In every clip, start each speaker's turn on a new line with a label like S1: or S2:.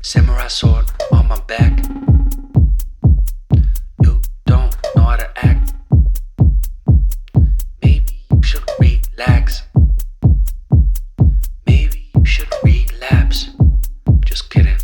S1: Samurai sword on my back. You don't know how to act. Maybe you should relax. Maybe you should relapse. Just kidding.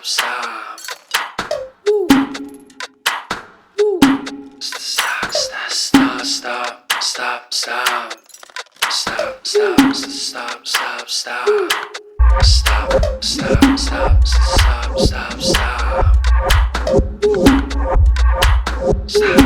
S1: Stop. Woo. Woo. Stop. Stop.